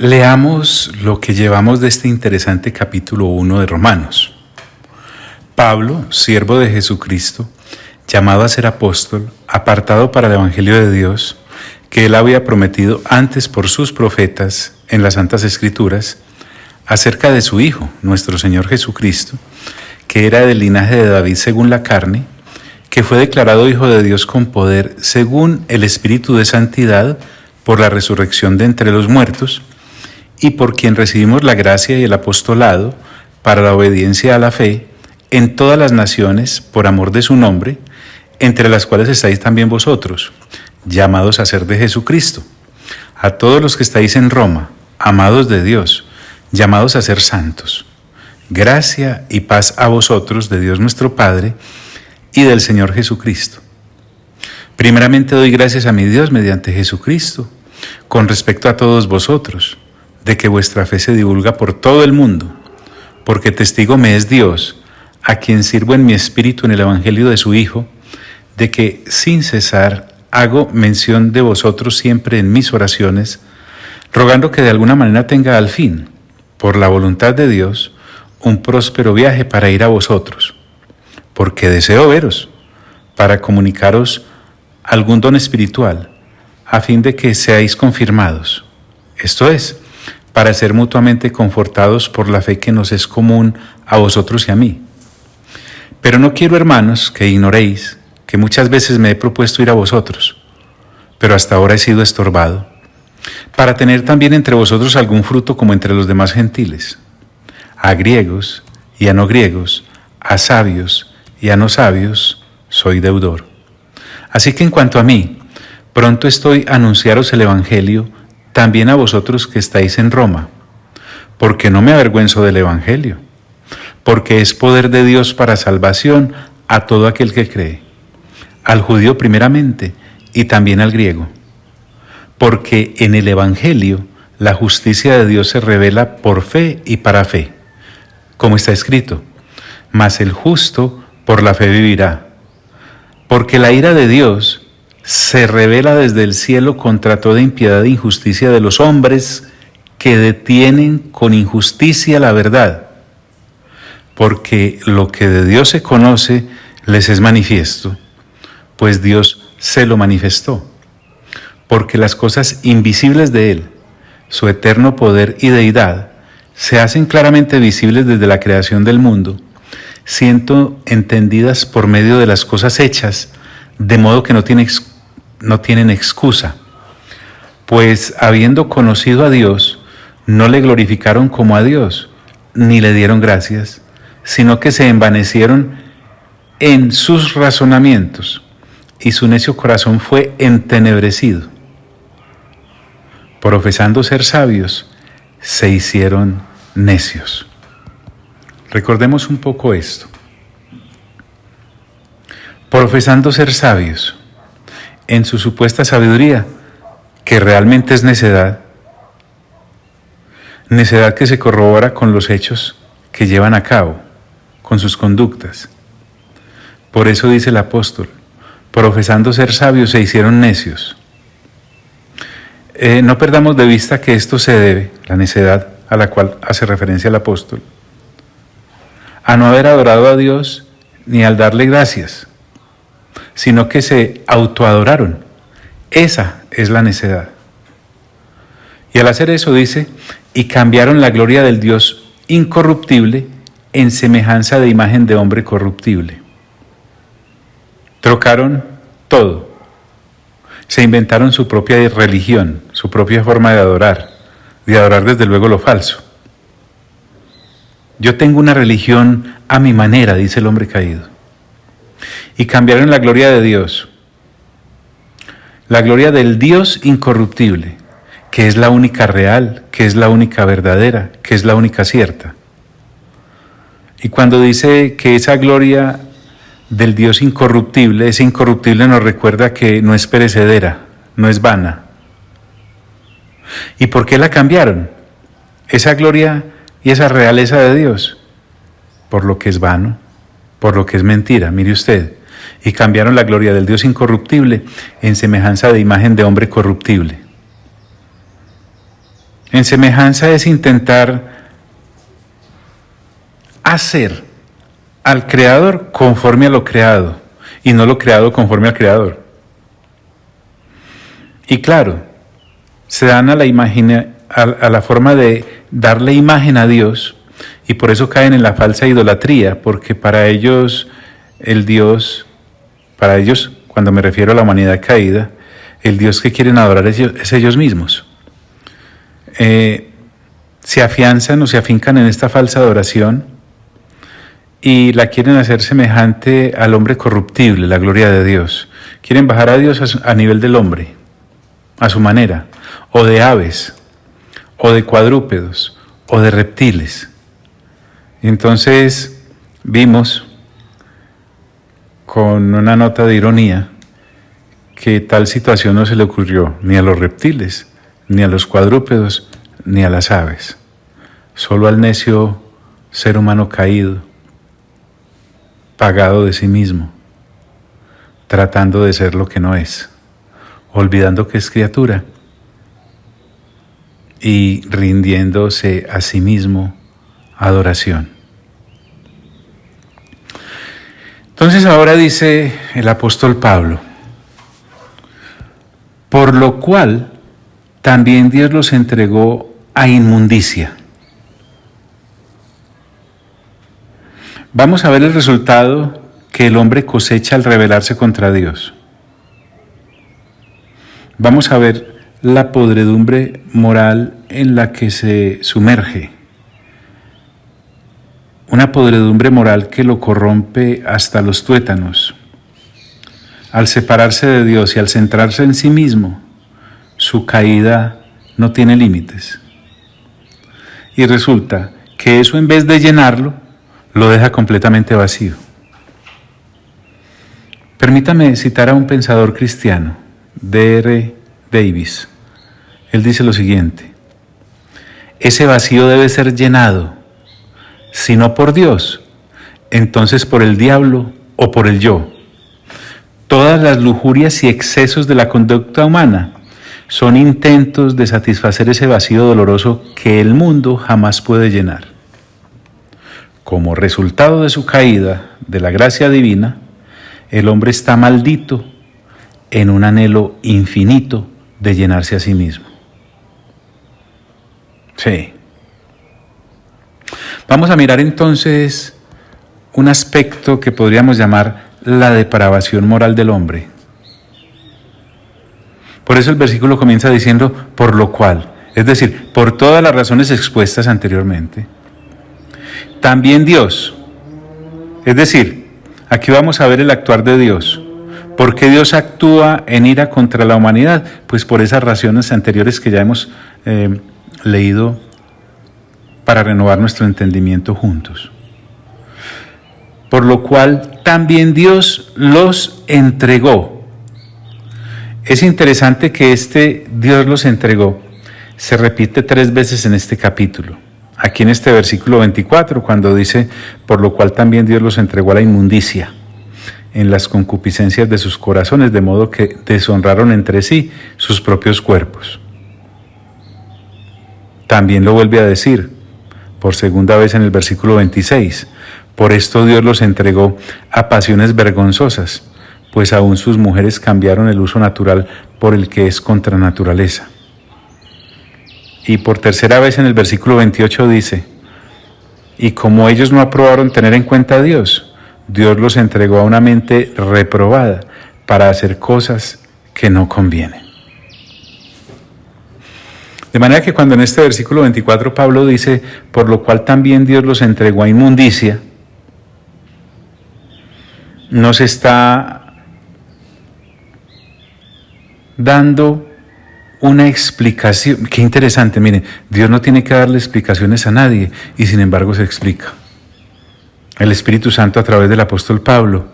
Leamos lo que llevamos de este interesante capítulo 1 de Romanos. Pablo, siervo de Jesucristo, llamado a ser apóstol, apartado para el Evangelio de Dios, que él había prometido antes por sus profetas en las Santas Escrituras, acerca de su Hijo, nuestro Señor Jesucristo, que era del linaje de David según la carne, que fue declarado Hijo de Dios con poder según el Espíritu de Santidad por la resurrección de entre los muertos, y por quien recibimos la gracia y el apostolado para la obediencia a la fe en todas las naciones por amor de su nombre, entre las cuales estáis también vosotros, llamados a ser de Jesucristo. A todos los que estáis en Roma, amados de Dios, llamados a ser santos. Gracia y paz a vosotros de Dios nuestro Padre y del Señor Jesucristo. Primeramente doy gracias a mi Dios mediante Jesucristo, con respecto a todos vosotros, de que vuestra fe se divulga por todo el mundo, porque testigo me es Dios, a quien sirvo en mi espíritu en el Evangelio de su Hijo, de que sin cesar hago mención de vosotros siempre en mis oraciones, rogando que de alguna manera tenga al fin, por la voluntad de Dios, un próspero viaje para ir a vosotros, porque deseo veros, para comunicaros algún don espiritual, a fin de que seáis confirmados. Esto es, para ser mutuamente confortados por la fe que nos es común a vosotros y a mí. Pero no quiero, hermanos, que ignoréis que muchas veces me he propuesto ir a vosotros, pero hasta ahora he sido estorbado, para tener también entre vosotros algún fruto como entre los demás gentiles, a griegos y a no griegos, a sabios y a no sabios, soy deudor. Así que en cuanto a mí, pronto estoy a anunciaros el Evangelio también a vosotros que estáis en Roma, porque no me avergüenzo del Evangelio, porque es poder de Dios para salvación a todo aquel que cree, al judío primeramente y también al griego, porque en el Evangelio la justicia de Dios se revela por fe y para fe, como está escrito, mas el justo por la fe vivirá, porque la ira de Dios se revela desde el cielo contra toda impiedad e injusticia de los hombres que detienen con injusticia la verdad, porque lo que de Dios se conoce les es manifiesto, pues Dios se lo manifestó, porque las cosas invisibles de Él, su eterno poder y deidad, se hacen claramente visibles desde la creación del mundo, siendo entendidas por medio de las cosas hechas, de modo que no tienen excusa, pues habiendo conocido a Dios, no le glorificaron como a Dios, ni le dieron gracias, sino que se envanecieron en sus razonamientos, y su necio corazón fue entenebrecido. Profesando ser sabios, se hicieron necios. Recordemos un poco esto. Profesando ser sabios, en su supuesta sabiduría, que realmente es necedad que se corrobora con los hechos que llevan a cabo, con sus conductas. Por eso dice el apóstol, profesando ser sabios se hicieron necios. No perdamos de vista que esto se debe, la necedad a la cual hace referencia el apóstol, a no haber adorado a Dios ni al darle gracias, sino que se autoadoraron. Esa es la necedad. Y al hacer eso dice, y cambiaron la gloria del Dios incorruptible en semejanza de imagen de hombre corruptible. Trocaron todo. Se inventaron su propia religión, su propia forma de adorar desde luego lo falso. Yo tengo una religión a mi manera, dice el hombre caído. Y cambiaron la gloria de Dios, la gloria del Dios incorruptible, que es la única real, que es la única verdadera, que es la única cierta. Y cuando dice que esa gloria del Dios incorruptible, ese incorruptible nos recuerda que no es perecedera, no es vana. ¿Y por qué la cambiaron? Esa gloria y esa realeza de Dios, por lo que es vano, por lo que es mentira, mire usted. Y cambiaron la gloria del Dios incorruptible en semejanza de imagen de hombre corruptible. En semejanza es intentar hacer al Creador conforme a lo creado y no lo creado conforme al Creador. Y claro, se dan a la forma de darle imagen a Dios y por eso caen en la falsa idolatría, porque para ellos el Dios, cuando me refiero a la humanidad caída, el Dios que quieren adorar es ellos mismos. Se afianzan o se afincan en esta falsa adoración y la quieren hacer semejante al hombre corruptible, la gloria de Dios. Quieren bajar a Dios a nivel del hombre, a su manera, o de aves, o de cuadrúpedos, o de reptiles. Y entonces vimos, con una nota de ironía, que tal situación no se le ocurrió ni a los reptiles, ni a los cuadrúpedos, ni a las aves, solo al necio ser humano caído, pagado de sí mismo, tratando de ser lo que no es, olvidando que es criatura y rindiéndose a sí mismo adoración. Entonces ahora dice el apóstol Pablo, por lo cual también Dios los entregó a inmundicia. Vamos a ver el resultado que el hombre cosecha al rebelarse contra Dios. Vamos a ver la podredumbre moral en la que se sumerge. Una podredumbre moral que lo corrompe hasta los tuétanos. Al separarse de Dios y al centrarse en sí mismo, su caída no tiene límites. Y resulta que eso, en vez de llenarlo, lo deja completamente vacío. Permítame citar a un pensador cristiano, D.R. Davis. Él dice lo siguiente: ese vacío debe ser llenado, si no por Dios, entonces por el diablo o por el yo. Todas las lujurias y excesos de la conducta humana son intentos de satisfacer ese vacío doloroso que el mundo jamás puede llenar. Como resultado de su caída, de la gracia divina, el hombre está maldito en un anhelo infinito de llenarse a sí mismo. Sí. Vamos a mirar entonces un aspecto que podríamos llamar la depravación moral del hombre. Por eso el versículo comienza diciendo, por lo cual, es decir, por todas las razones expuestas anteriormente. También Dios, es decir, aquí vamos a ver el actuar de Dios. ¿Por qué Dios actúa en ira contra la humanidad? Pues por esas razones anteriores que ya hemos leído para renovar nuestro entendimiento juntos. Por lo cual también Dios los entregó. Es interesante que Dios los entregó se repite 3 veces en este capítulo. Aquí en este versículo 24, cuando dice, por lo cual también Dios los entregó a la inmundicia, en las concupiscencias de sus corazones, de modo que deshonraron entre sí sus propios cuerpos. También lo vuelve a decir, por segunda vez en el versículo 26, por esto Dios los entregó a pasiones vergonzosas, pues aún sus mujeres cambiaron el uso natural por el que es contra naturaleza. Y por tercera vez en el versículo 28 dice, y como ellos no aprobaron tener en cuenta a Dios, Dios los entregó a una mente reprobada para hacer cosas que no convienen. De manera que cuando en este versículo 24 Pablo dice, por lo cual también Dios los entregó a inmundicia, nos está dando una explicación. Qué interesante, miren, Dios no tiene que darle explicaciones a nadie y sin embargo se explica. El Espíritu Santo a través del apóstol Pablo,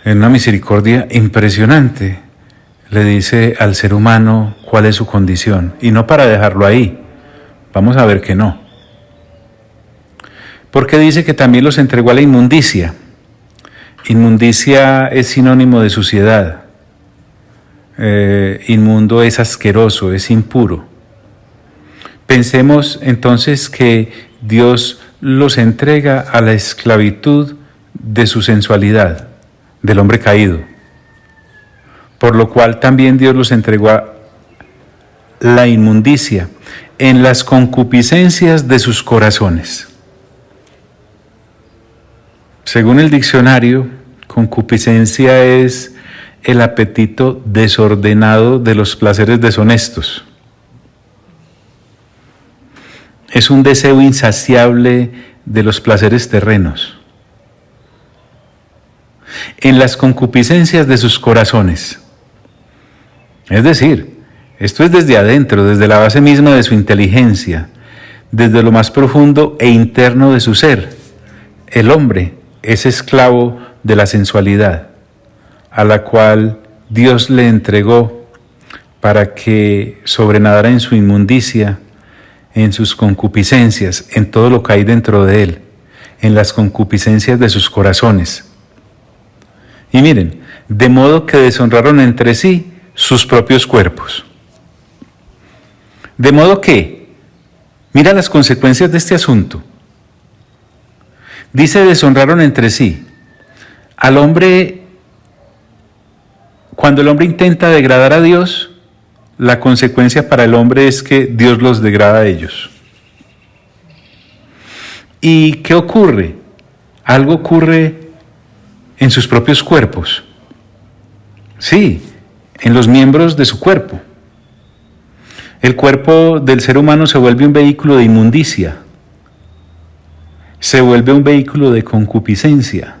en una misericordia impresionante, le dice al ser humano cuál es su condición y no para dejarlo ahí. Vamos a ver que no. Porque dice que también los entregó a la inmundicia. Inmundicia es sinónimo de suciedad. Inmundo es asqueroso, es impuro. Pensemos entonces que Dios los entrega a la esclavitud de su sensualidad, del hombre caído, por lo cual también Dios los entregó a la inmundicia en las concupiscencias de sus corazones. Según el diccionario, concupiscencia es el apetito desordenado de los placeres deshonestos. Es un deseo insaciable de los placeres terrenos. En las concupiscencias de sus corazones. Es decir, esto es desde adentro, desde la base misma de su inteligencia, desde lo más profundo e interno de su ser. El hombre es esclavo de la sensualidad, a la cual Dios le entregó para que sobrenadara en su inmundicia, en sus concupiscencias, en todo lo que hay dentro de él, en las concupiscencias de sus corazones. Y miren, de modo que deshonraron entre sí sus propios cuerpos. De modo que, mira las consecuencias de este asunto. Dice, deshonraron entre sí. Al hombre, cuando el hombre intenta degradar a Dios, la consecuencia para el hombre es que Dios los degrada a ellos. ¿Y qué ocurre? Algo ocurre en sus propios cuerpos. Sí, en los miembros de su cuerpo. El cuerpo del ser humano se vuelve un vehículo de inmundicia, se vuelve un vehículo de concupiscencia.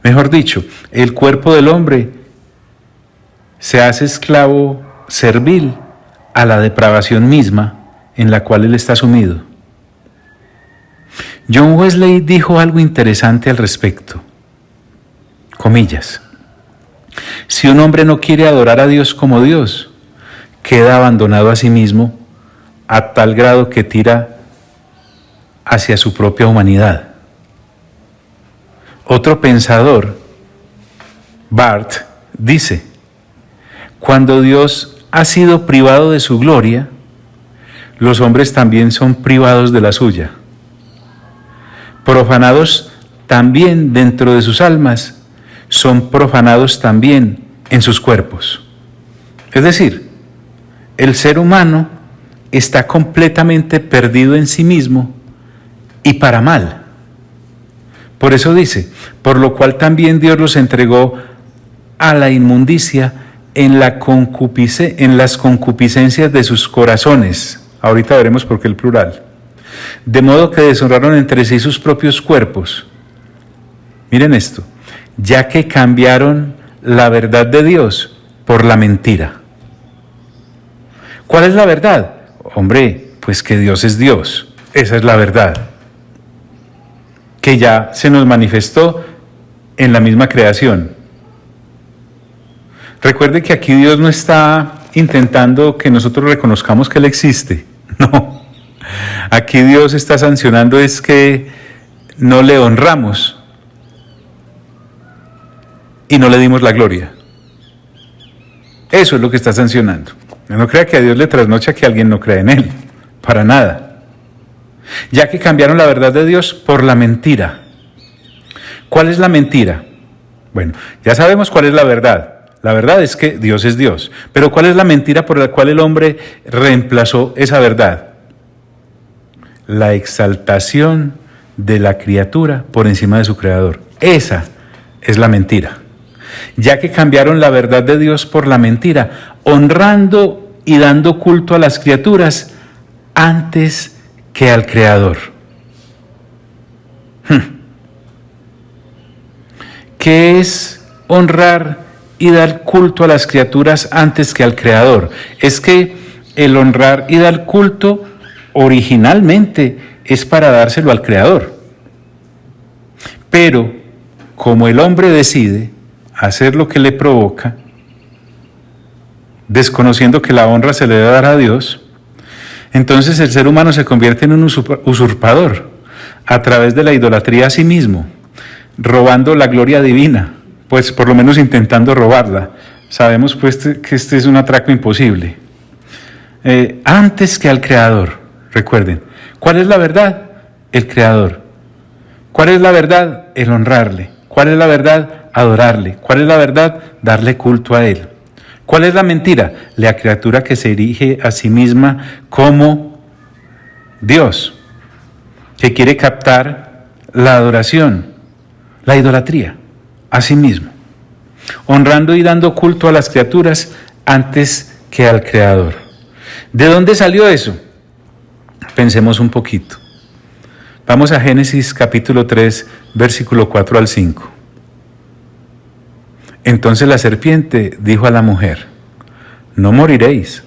Mejor dicho, el cuerpo del hombre se hace esclavo servil a la depravación misma en la cual él está sumido. John Wesley dijo algo interesante al respecto. Comillas. Si un hombre no quiere adorar a Dios como Dios, queda abandonado a sí mismo a tal grado que tira hacia su propia humanidad. Otro pensador, Barth, dice, cuando Dios ha sido privado de su gloria, los hombres también son privados de la suya. Profanados también dentro de sus almas, son profanados también en sus cuerpos. Es decir, el ser humano está completamente perdido en sí mismo y para mal. Por eso dice, por lo cual también Dios los entregó a la inmundicia en las concupiscencias de sus corazones. Ahorita veremos por qué el plural. De modo que deshonraron entre sí sus propios cuerpos. Miren esto, ya que cambiaron la verdad de Dios por la mentira. ¿Cuál es la verdad? Hombre, pues que Dios es Dios. Esa es la verdad. Que ya se nos manifestó en la misma creación. Recuerde que aquí Dios no está intentando que nosotros reconozcamos que Él existe. No. Aquí Dios está sancionando es que no le honramos y no le dimos la gloria. Eso es lo que está sancionando. No crea que a Dios le trasnocha que alguien no cree en Él. Para nada. Ya que cambiaron la verdad de Dios por la mentira. ¿Cuál es la mentira? Bueno, ya sabemos cuál es la verdad. La verdad es que Dios es Dios. Pero ¿cuál es la mentira por la cual el hombre reemplazó esa verdad? La exaltación de la criatura por encima de su creador. Esa es la mentira. Ya que cambiaron la verdad de Dios por la mentira, honrando y dando culto a las criaturas antes que al Creador. ¿Qué es honrar y dar culto a las criaturas antes que al Creador? Es que el honrar y dar culto originalmente es para dárselo al Creador. Pero como el hombre decide hacer lo que le provoca, desconociendo que la honra se le debe dar a Dios, entonces el ser humano se convierte en un usurpador a través de la idolatría a sí mismo, robando la gloria divina, pues por lo menos intentando robarla. Sabemos pues que este es un atraco imposible. antes que al Creador. Recuerden, ¿cuál es la verdad? El Creador. ¿Cuál es la verdad? El honrarle. ¿Cuál es la verdad? Adorarle. ¿Cuál es la verdad? Darle culto a Él. ¿Cuál es la mentira? La criatura que se erige a sí misma como Dios, que quiere captar la adoración, la idolatría, a sí mismo, honrando y dando culto a las criaturas antes que al Creador. ¿De dónde salió eso? Pensemos un poquito. Vamos a Génesis capítulo 3, versículo 4 al 5. Entonces la serpiente dijo a la mujer: no moriréis,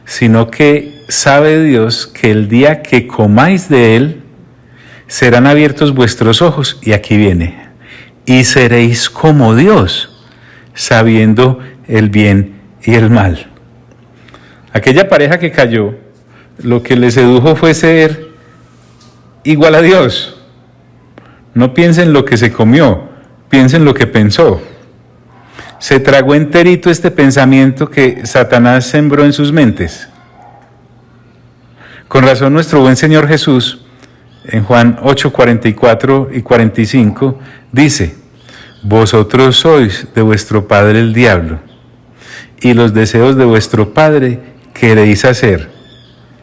sino que sabe Dios que el día que comáis de él, serán abiertos vuestros ojos, y aquí viene, y seréis como Dios, sabiendo el bien y el mal. Aquella pareja que cayó, lo que le sedujo fue ser igual a Dios. No piensen lo que se comió, piensen lo que pensó. Se tragó enterito este pensamiento que Satanás sembró en sus mentes. Con razón nuestro buen Señor Jesús, en Juan 8, 44 y 45, dice: vosotros sois de vuestro padre el diablo, y los deseos de vuestro padre queréis hacer.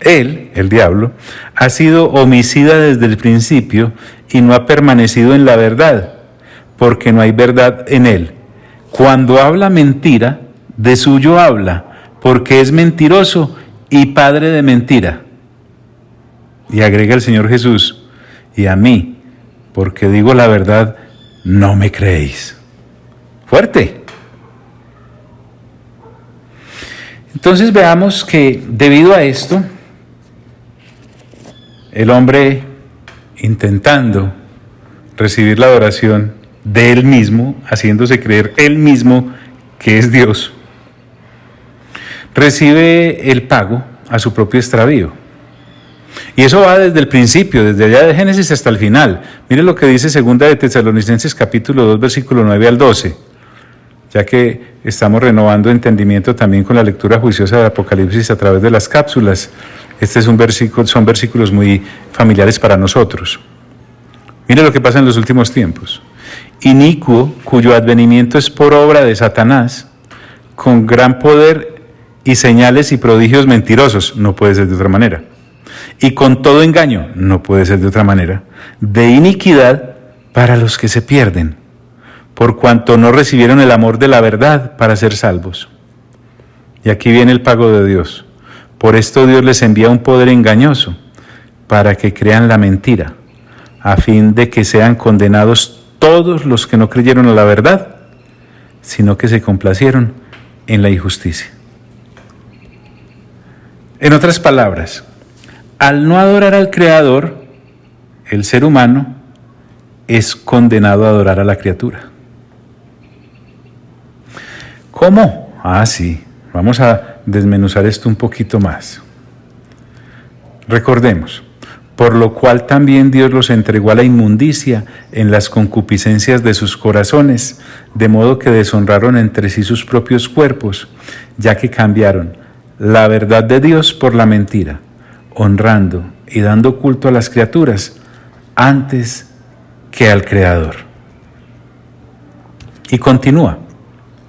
Él, el diablo, ha sido homicida desde el principio y no ha permanecido en la verdad, porque no hay verdad en él. Cuando habla mentira, de suyo habla, porque es mentiroso y padre de mentira. Y agrega el Señor Jesús: y a mí, porque digo la verdad, no me creéis. Fuerte. Entonces veamos que debido a esto, el hombre, intentando recibir la adoración de él mismo, haciéndose creer él mismo que es Dios, recibe el pago a su propio extravío. Y eso va desde el principio, desde allá de Génesis hasta el final. Mire lo que dice 2 de Tesalonicenses capítulo 2, versículo 9 al 12, ya que estamos renovando entendimiento también con la lectura juiciosa del Apocalipsis a través de las cápsulas. Son versículos muy familiares para nosotros. Mire lo que pasa en los últimos tiempos. Inicuo, cuyo advenimiento es por obra de Satanás, con gran poder y señales y prodigios mentirosos, no puede ser de otra manera, y con todo engaño, no puede ser de otra manera, de iniquidad para los que se pierden, por cuanto no recibieron el amor de la verdad para ser salvos. Y aquí viene el pago de Dios. Por esto Dios les envía un poder engañoso, para que crean la mentira, a fin de que sean condenados todos los que no creyeron a la verdad, sino que se complacieron en la injusticia. En otras palabras, al no adorar al Creador, el ser humano es condenado a adorar a la criatura. ¿Cómo? Sí, vamos a desmenuzar esto un poquito más. Recordemos: por lo cual también Dios los entregó a la inmundicia en las concupiscencias de sus corazones, de modo que deshonraron entre sí sus propios cuerpos, ya que cambiaron la verdad de Dios por la mentira, honrando y dando culto a las criaturas antes que al Creador. Y continúa: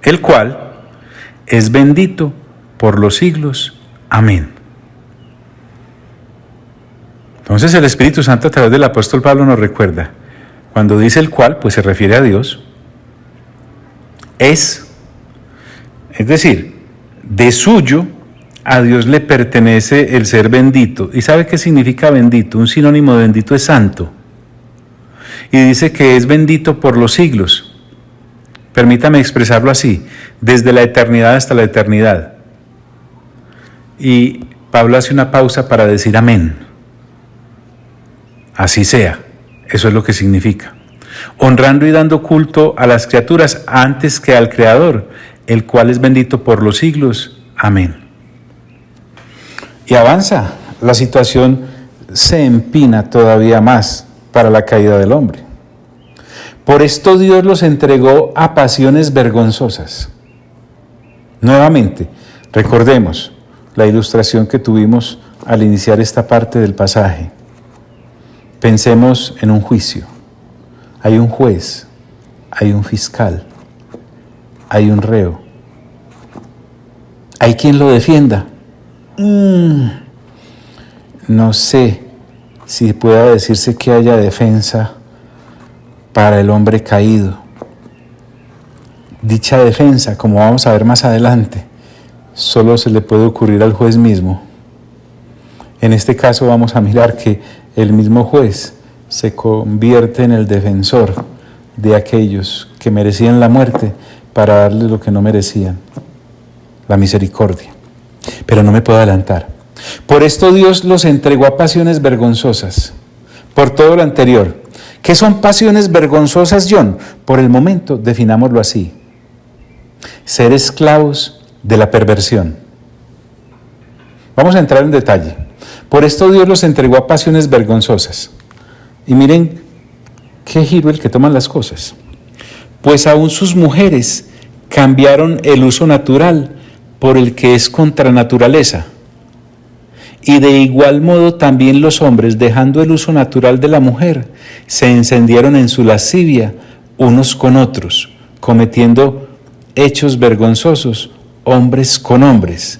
el cual es bendito por los siglos. Amén. Entonces el Espíritu Santo a través del apóstol Pablo nos recuerda, cuando dice el cual, pues se refiere a Dios, es decir, de suyo a Dios le pertenece el ser bendito. ¿Y sabe qué significa bendito? Un sinónimo de bendito es santo. Y dice que es bendito por los siglos. Permítame expresarlo así, desde la eternidad hasta la eternidad. Y Pablo hace una pausa para decir amén. Así sea, eso es lo que significa. Honrando y dando culto a las criaturas antes que al Creador, el cual es bendito por los siglos. Amén. Y avanza, la situación se empina todavía más para la caída del hombre. Por esto Dios los entregó a pasiones vergonzosas. Nuevamente, recordemos, la ilustración que tuvimos al iniciar esta parte del pasaje. Pensemos en un juicio. Hay un juez, hay un fiscal, hay un reo. ¿Hay quien lo defienda? No sé si pueda decirse que haya defensa para el hombre caído. Dicha defensa, como vamos a ver más adelante, solo se le puede ocurrir al juez mismo. En este caso vamos a mirar que el mismo juez se convierte en el defensor de aquellos que merecían la muerte para darles lo que no merecían, la misericordia. Pero no me puedo adelantar. Por esto Dios los entregó a pasiones vergonzosas, por todo lo anterior. ¿Qué son pasiones vergonzosas, John? Por el momento, definámoslo así: ser esclavos de la perversión. Vamos a entrar en detalle. Por esto Dios los entregó a pasiones vergonzosas. Y miren qué giro el que toman las cosas. Pues aún sus mujeres cambiaron el uso natural por el que es contra naturaleza. Y de igual modo también los hombres, dejando el uso natural de la mujer, se encendieron en su lascivia unos con otros, cometiendo hechos vergonzosos, hombres con hombres,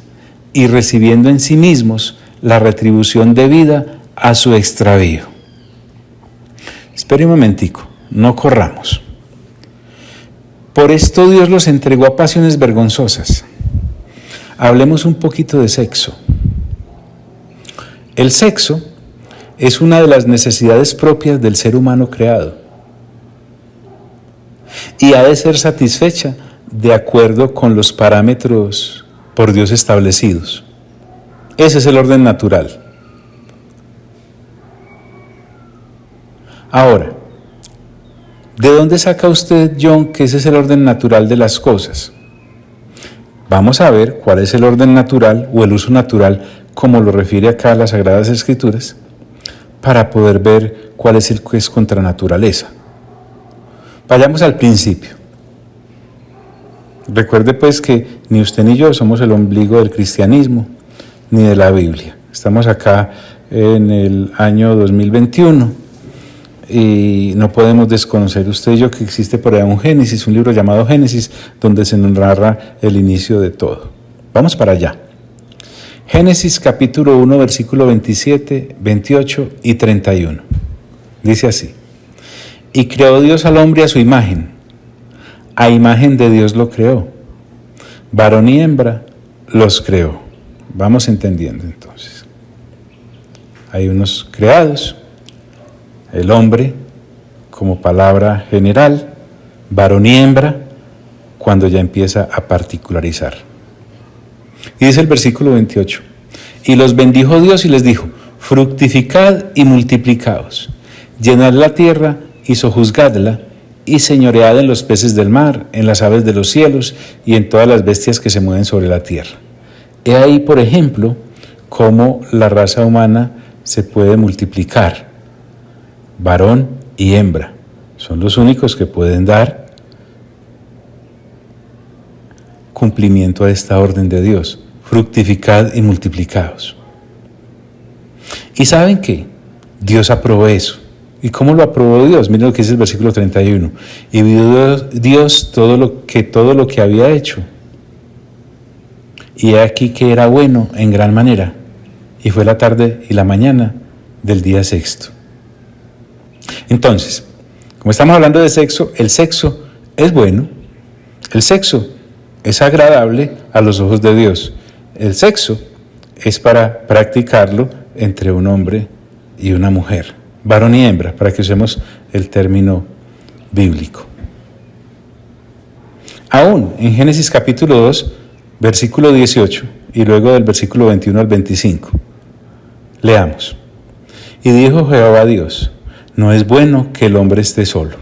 y recibiendo en sí mismos la retribución debida a su extravío. Espere un momentico, no corramos. Por esto Dios los entregó a pasiones vergonzosas. Hablemos un poquito de sexo. El sexo es una de las necesidades propias del ser humano creado y ha de ser satisfecha de acuerdo con los parámetros por Dios establecidos. Ese es el orden natural. Ahora, ¿de dónde saca usted, John, que ese es el orden natural de las cosas? Vamos a ver cuál es el orden natural o el uso natural, como lo refiere acá las Sagradas Escrituras, para poder ver cuál es el que es contra naturaleza. Vayamos al principio. Recuerde pues que ni usted ni yo somos el ombligo del cristianismo, ni de la Biblia. Estamos acá en el año 2021 y no podemos desconocer usted y yo que existe por ahí un Génesis, un libro llamado Génesis, donde se nos narra el inicio de todo. Vamos para allá. Génesis capítulo 1, versículo 27, 28 y 31. Dice así: y creó Dios al hombre a su imagen, a imagen de Dios lo creó, varón y hembra los creó. Vamos entendiendo entonces. Hay unos creados, el hombre como palabra general, varón y hembra cuando ya empieza a particularizar. Y dice el versículo 28, y los bendijo Dios y les dijo: fructificad y multiplicaos, llenad la tierra y sojuzgadla, y señoread en los peces del mar, en las aves de los cielos y en todas las bestias que se mueven sobre la tierra. He ahí, por ejemplo, cómo la raza humana se puede multiplicar. Varón y hembra son los únicos que pueden dar cumplimiento a esta orden de Dios. Fructificad y multiplicaos. ¿Y saben qué? Dios aprobó eso. ¿Y cómo lo aprobó Dios? Miren lo que dice el versículo 31. Y vio Dios todo lo que había hecho. Y he aquí que era bueno en gran manera. Y fue la tarde y la mañana del día sexto. Entonces, como estamos hablando de sexo, el sexo es bueno. El sexo es agradable a los ojos de Dios. El sexo es para practicarlo entre un hombre y una mujer, varón y hembra, para que usemos el término bíblico. Aún en Génesis capítulo 2, versículo 18, y luego del versículo 21 al 25. Leamos. Y dijo Jehová Dios: no es bueno que el hombre esté solo.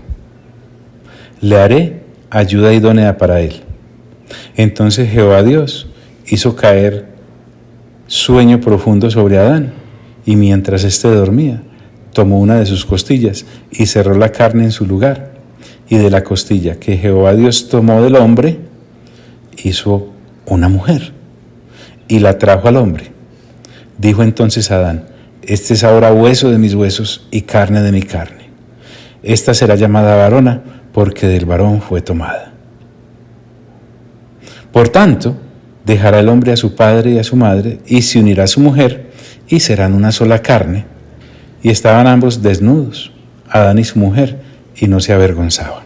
Le haré ayuda idónea para él. Entonces Jehová Dios hizo caer sueño profundo sobre Adán, y mientras éste dormía, tomó una de sus costillas y cerró la carne en su lugar. Y de la costilla que Jehová Dios tomó del hombre, hizo una mujer, y la trajo al hombre. Dijo entonces Adán: este es ahora hueso de mis huesos y carne de mi carne. Esta será llamada varona, porque del varón fue tomada. Por tanto, dejará el hombre a su padre y a su madre, y se unirá a su mujer, y serán una sola carne. Y estaban ambos desnudos, Adán y su mujer, y no se avergonzaban.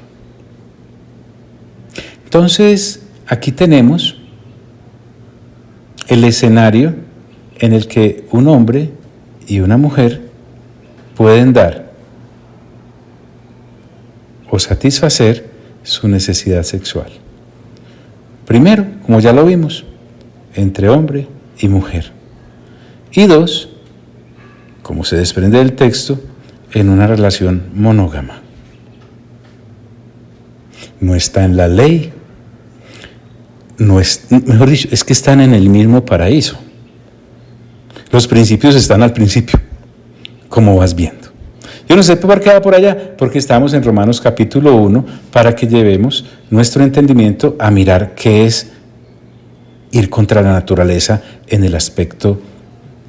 Entonces, aquí tenemos el escenario en el que un hombre y una mujer pueden dar o satisfacer su necesidad sexual. Primero, como ya lo vimos, entre hombre y mujer. Y dos, como se desprende del texto, en una relación monógama. No está en la ley, mejor dicho, es que están en el mismo paraíso. Los principios están al principio, como vas viendo. Yo no sé por qué va por allá, porque estamos en Romanos capítulo 1, para que llevemos nuestro entendimiento a mirar qué es ir contra la naturaleza en el aspecto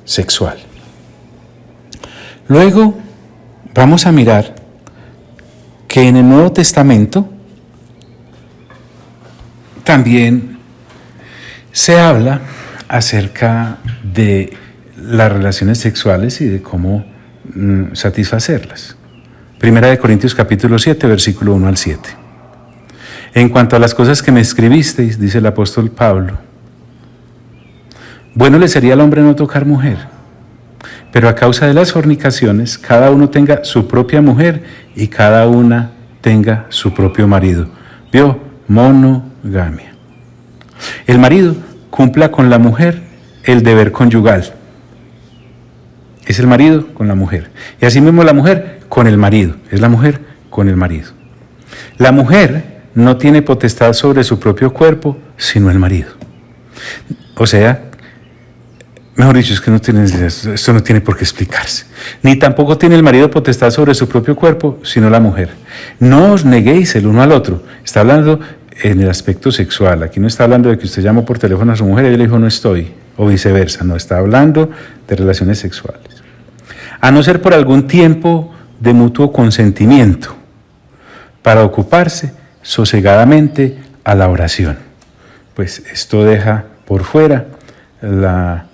sexual. Luego vamos a mirar que en el Nuevo Testamento también se habla acerca de las relaciones sexuales y de cómo satisfacerlas. Primera de Corintios capítulo 7, versículo 1 al 7. En cuanto a las cosas que me escribisteis, dice el apóstol Pablo, bueno le sería al hombre no tocar mujer, pero a causa de las fornicaciones, cada uno tenga su propia mujer y cada una tenga su propio marido. ¿Vio? Monogamia. El marido cumpla con la mujer el deber conyugal. Es el marido con la mujer. Y asimismo la mujer con el marido. Es la mujer con el marido. La mujer no tiene potestad sobre su propio cuerpo, sino el marido. O sea, mejor dicho, es que esto no tiene por qué explicarse. Ni tampoco tiene el marido potestad sobre su propio cuerpo, sino la mujer. No os neguéis el uno al otro. Está hablando en el aspecto sexual. Aquí no está hablando de que usted llamó por teléfono a su mujer y ella le dijo no estoy, o viceversa. No, está hablando de relaciones sexuales. A no ser por algún tiempo de mutuo consentimiento, para ocuparse sosegadamente a la oración. Pues esto deja por fuera la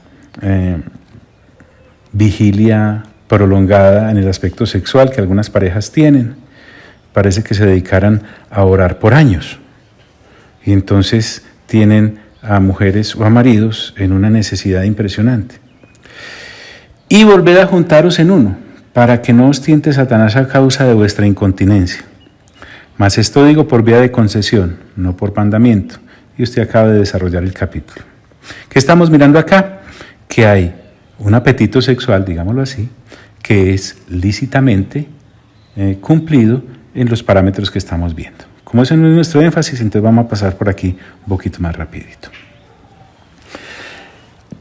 vigilia prolongada en el aspecto sexual que algunas parejas tienen. Parece que se dedicaran a orar por años. Y entonces tienen a mujeres o a maridos en una necesidad impresionante. Y volved a juntaros en uno, para que no os tiente Satanás a causa de vuestra incontinencia. Mas esto digo por vía de concesión, no por mandamiento. Y usted acaba de desarrollar el capítulo. ¿Qué estamos mirando acá? Que hay un apetito sexual, digámoslo así, que es lícitamente cumplido en los parámetros que estamos viendo. Como ese no es nuestro énfasis, entonces vamos a pasar por aquí un poquito más rapidito.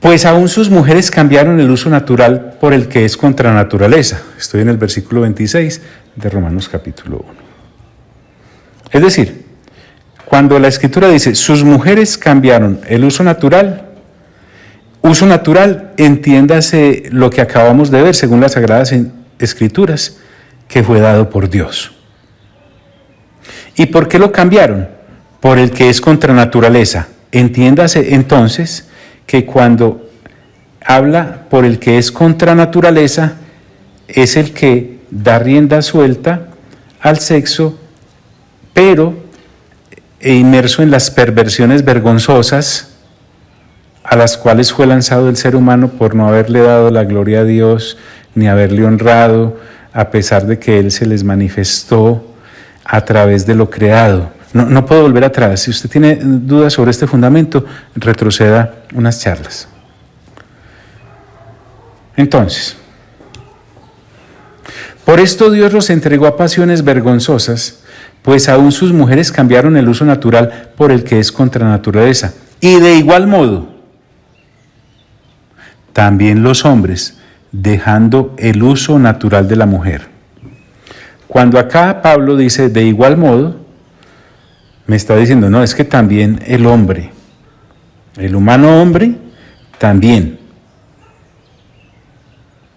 Pues aún sus mujeres cambiaron el uso natural por el que es contra naturaleza. Estoy en el versículo 26 de Romanos capítulo 1. Es decir, cuando la Escritura dice, sus mujeres cambiaron el uso natural, entiéndase lo que acabamos de ver según las Sagradas Escrituras, que fue dado por Dios. ¿Y por qué lo cambiaron? Por el que es contra naturaleza. Entiéndase entonces que cuando habla por el que es contra naturaleza, es el que da rienda suelta al sexo, pero inmerso en las perversiones vergonzosas a las cuales fue lanzado el ser humano por no haberle dado la gloria a Dios, ni haberle honrado, a pesar de que Él se les manifestó a través de lo creado. No puedo volver atrás. Si usted tiene dudas sobre este fundamento, retroceda unas charlas. Entonces, por esto Dios los entregó a pasiones vergonzosas, pues aún sus mujeres cambiaron el uso natural por el que es contra naturaleza. Y de igual modo, también los hombres, dejando el uso natural de la mujer. Cuando acá Pablo dice de igual modo, me está diciendo, no, es que también el hombre, el humano hombre, también,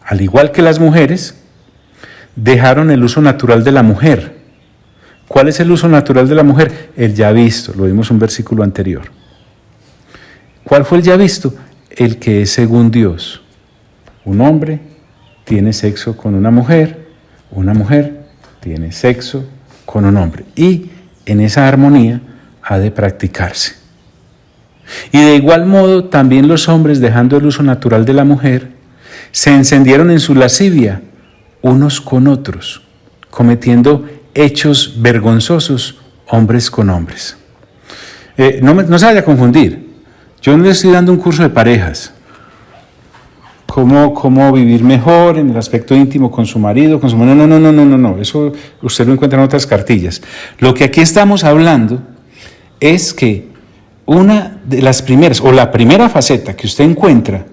al igual que las mujeres, dejaron el uso natural de la mujer. ¿Cuál es el uso natural de la mujer? El ya visto, lo vimos en un versículo anterior. ¿Cuál fue el ya visto? El que es según Dios. Un hombre tiene sexo con una mujer tiene sexo con un hombre. Y en esa armonía ha de practicarse. Y de igual modo, también los hombres, dejando el uso natural de la mujer, se encendieron en su lascivia unos con otros, cometiendo hechos vergonzosos hombres con hombres. No se vaya a confundir. Yo no le estoy dando un curso de parejas. Cómo vivir mejor en el aspecto íntimo con su marido, con su mujer. No. Eso usted lo encuentra en otras cartillas. Lo que aquí estamos hablando es que una de las primeras, o la primera faceta que usted encuentra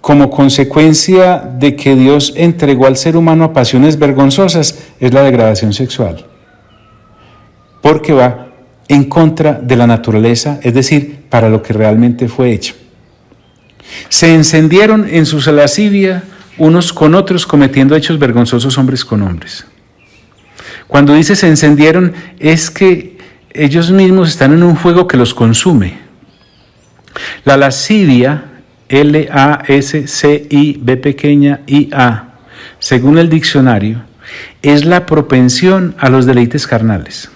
como consecuencia de que Dios entregó al ser humano a pasiones vergonzosas, es la degradación sexual. Porque va en contra de la naturaleza, es decir, para lo que realmente fue hecho. Se encendieron en su lascivia unos con otros, cometiendo hechos vergonzosos hombres con hombres. Cuando dice se encendieron, es que ellos mismos están en un fuego que los consume. La lascivia, L-A-S-C-I-B-I-A, según el diccionario, es la propensión a los deleites carnales.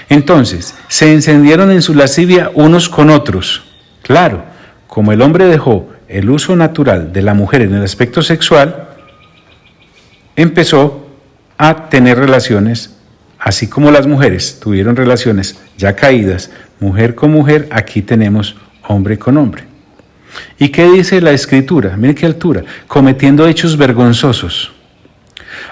Entonces, se encendieron en su lascivia unos con otros. Claro, como el hombre dejó el uso natural de la mujer en el aspecto sexual, empezó a tener relaciones, así como las mujeres tuvieron relaciones ya caídas, mujer con mujer, aquí tenemos hombre con hombre. ¿Y qué dice la Escritura? Miren qué altura, cometiendo hechos vergonzosos.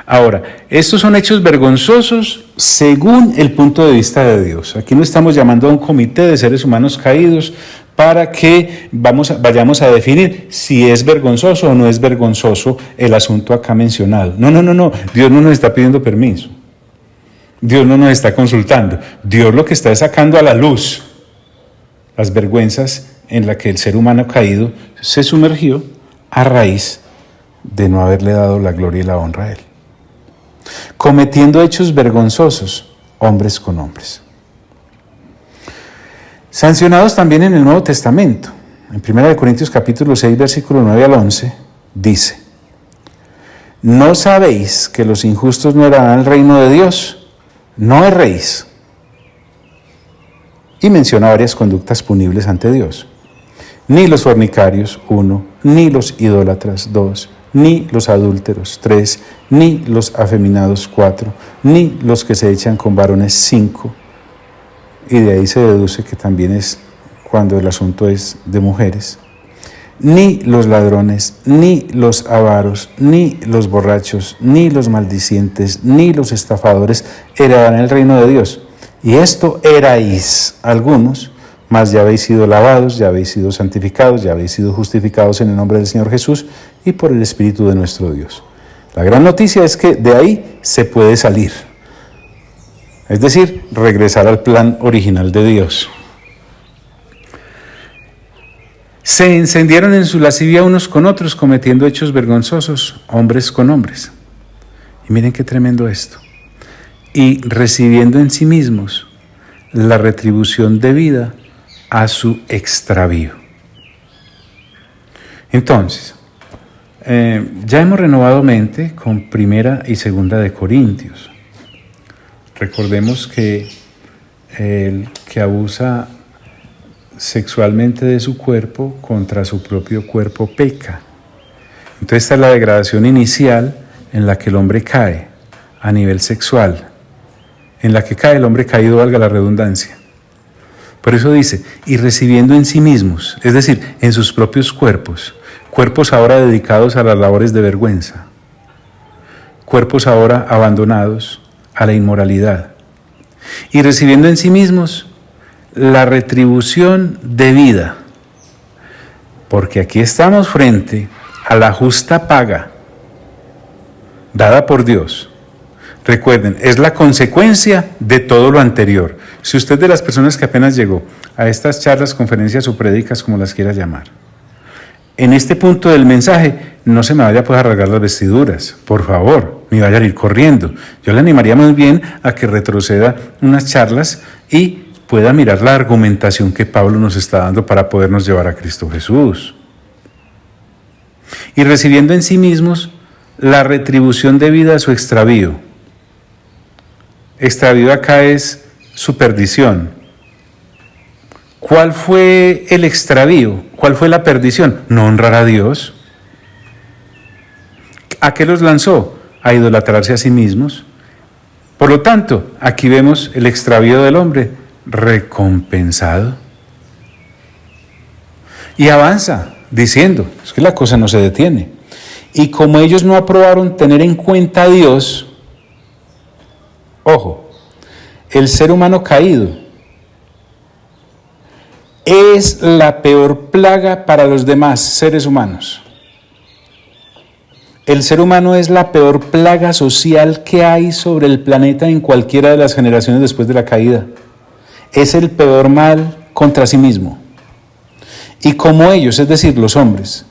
Ahora, estos son hechos vergonzosos según el punto de vista de Dios. Aquí no estamos llamando a un comité de seres humanos caídos para que vayamos a definir si es vergonzoso o no es vergonzoso el asunto acá mencionado. No. Dios no nos está pidiendo permiso. Dios no nos está consultando. Dios lo que está es sacando a la luz las vergüenzas en las que el ser humano caído se sumergió a raíz de no haberle dado la gloria y la honra a Él. Cometiendo hechos vergonzosos, hombres con hombres. Sancionados también en el Nuevo Testamento. En 1 Corintios capítulo 6, versículo 9 al 11, dice: ¿No sabéis que los injustos no heredarán el reino de Dios? No erréis. Y menciona varias conductas punibles ante Dios. Ni los fornicarios, 1, ni los idólatras, 2, ni los adúlteros, 3, ni los afeminados, 4, ni los que se echan con varones, 5. Y de ahí se deduce que también es cuando el asunto es de mujeres. Ni los ladrones, ni los avaros, ni los borrachos, ni los maldicientes, ni los estafadores heredarán el reino de Dios. Y esto erais algunos, mas ya habéis sido lavados, ya habéis sido santificados, ya habéis sido justificados en el nombre del Señor Jesús y por el Espíritu de nuestro Dios. La gran noticia es que de ahí se puede salir. Es decir, regresar al plan original de Dios. Se encendieron en su lascivia unos con otros, cometiendo hechos vergonzosos, hombres con hombres. Y miren qué tremendo esto. Y recibiendo en sí mismos la retribución debida a su extravío. Entonces, ya hemos renovado mente con 1 y 2 de Corintios. Recordemos que el que abusa sexualmente de su cuerpo contra su propio cuerpo peca. Entonces esta es la degradación inicial en la que el hombre cae a nivel sexual, en la que cae el hombre caído, valga la redundancia. Por eso dice, y recibiendo en sí mismos, es decir, en sus propios cuerpos ahora dedicados a las labores de vergüenza, cuerpos ahora abandonados a la inmoralidad, y recibiendo en sí mismos la retribución debida, porque aquí estamos frente a la justa paga dada por Dios. Recuerden, es la consecuencia de todo lo anterior. Si usted de las personas que apenas llegó a estas charlas, conferencias o prédicas, como las quieras llamar. En este punto del mensaje, no se me vaya pues a rasgar las vestiduras, por favor, ni vaya a ir corriendo. Yo le animaría más bien a que retroceda unas charlas y pueda mirar la argumentación que Pablo nos está dando para podernos llevar a Cristo Jesús. Y recibiendo en sí mismos la retribución debida a su extravío. Extravío acá es su perdición. ¿Cuál fue el extravío? ¿Cuál fue la perdición? No honrar a Dios. ¿A qué los lanzó? A idolatrarse a sí mismos. Por lo tanto, aquí vemos el extravío del hombre recompensado. Y avanza diciendo, es que la cosa no se detiene. Y como ellos no aprobaron tener en cuenta a Dios, ojo, el ser humano caído es la peor plaga para los demás seres humanos. El ser humano es la peor plaga social que hay sobre el planeta en cualquiera de las generaciones después de la caída. Es el peor mal contra sí mismo. Y como ellos, es decir, los hombres,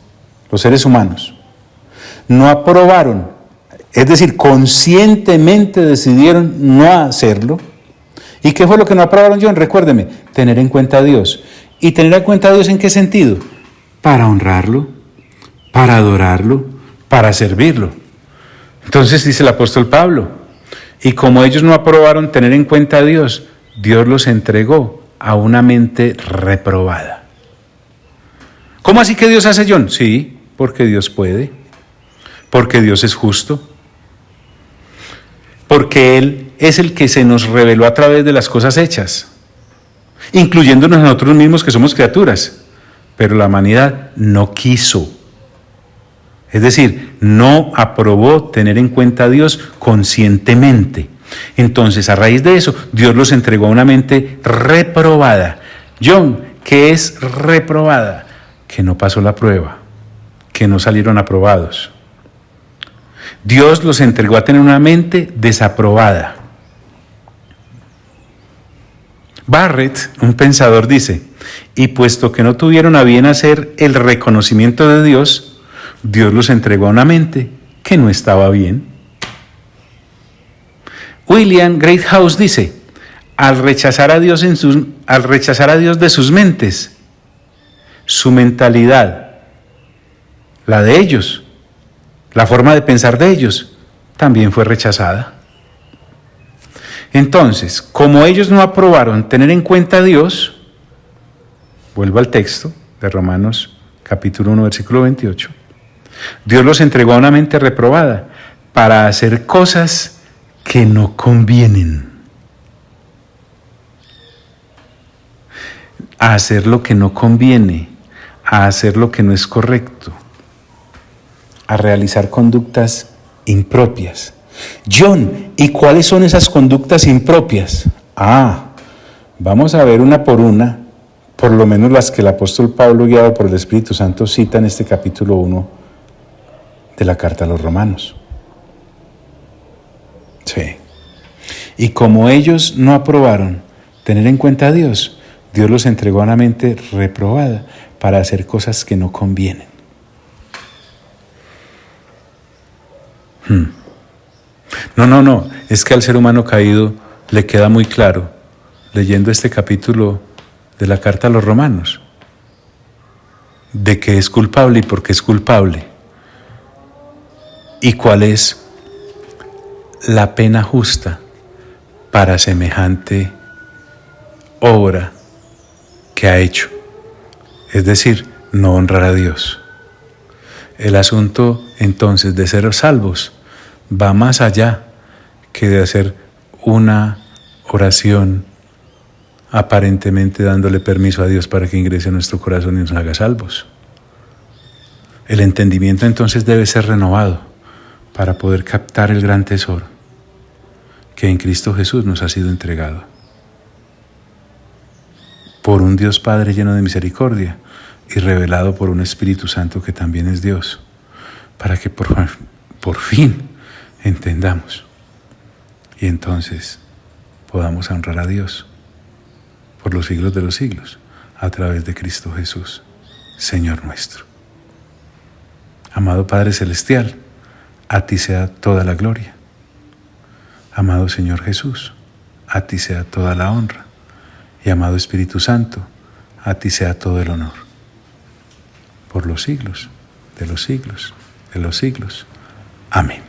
los seres humanos, no aprobaron, es decir, conscientemente decidieron no hacerlo. ¿Y qué fue lo que no aprobaron, John? Recuérdeme, tener en cuenta a Dios. ¿Y tener en cuenta a Dios en qué sentido? Para honrarlo, para adorarlo, para servirlo. Entonces dice el apóstol Pablo, y como ellos no aprobaron tener en cuenta a Dios, Dios los entregó a una mente reprobada. ¿Cómo así que Dios hace, John? Sí, porque Dios puede, porque Dios es justo, porque Él es el que se nos reveló a través de las cosas hechas, incluyéndonos a nosotros mismos que somos criaturas, pero la humanidad no quiso. Es decir, no aprobó tener en cuenta a Dios conscientemente. Entonces, a raíz de eso, Dios los entregó a una mente reprobada. John, ¿qué es reprobada? Que no pasó la prueba, que no salieron aprobados. Dios los entregó a tener una mente desaprobada. Barrett, un pensador, dice, y puesto que no tuvieron a bien hacer el reconocimiento de Dios, Dios los entregó a una mente que no estaba bien. William Greathouse dice, al rechazar a Dios de sus mentes, su mentalidad, la de ellos, la forma de pensar de ellos, también fue rechazada. Entonces, como ellos no aprobaron tener en cuenta a Dios, vuelvo al texto de Romanos capítulo 1, versículo 28, Dios los entregó a una mente reprobada para hacer cosas que no convienen, a hacer lo que no conviene, a hacer lo que no es correcto, a realizar conductas impropias. John, ¿y cuáles son esas conductas impropias? Vamos a ver una por una, por lo menos las que el apóstol Pablo, guiado por el Espíritu Santo, cita en este capítulo 1 de la carta a los Romanos. Sí. Y como ellos no aprobaron tener en cuenta a Dios, Dios los entregó a una mente reprobada para hacer cosas que no convienen. No, es que al ser humano caído le queda muy claro, leyendo este capítulo de la carta a los Romanos, de que es culpable y por qué es culpable, y cuál es la pena justa para semejante obra que ha hecho, es decir, no honrar a Dios. El asunto entonces de ser salvos va más allá que de hacer una oración aparentemente dándole permiso a Dios para que ingrese a nuestro corazón y nos haga salvos. El entendimiento entonces debe ser renovado para poder captar el gran tesoro que en Cristo Jesús nos ha sido entregado por un Dios Padre lleno de misericordia y revelado por un Espíritu Santo que también es Dios, para que por fin entendamos y entonces podamos honrar a Dios por los siglos de los siglos, a través de Cristo Jesús, Señor nuestro. Amado Padre Celestial, a ti sea toda la gloria. Amado Señor Jesús, a ti sea toda la honra. Y amado Espíritu Santo, a ti sea todo el honor. Por los siglos de los siglos de los siglos. Amén.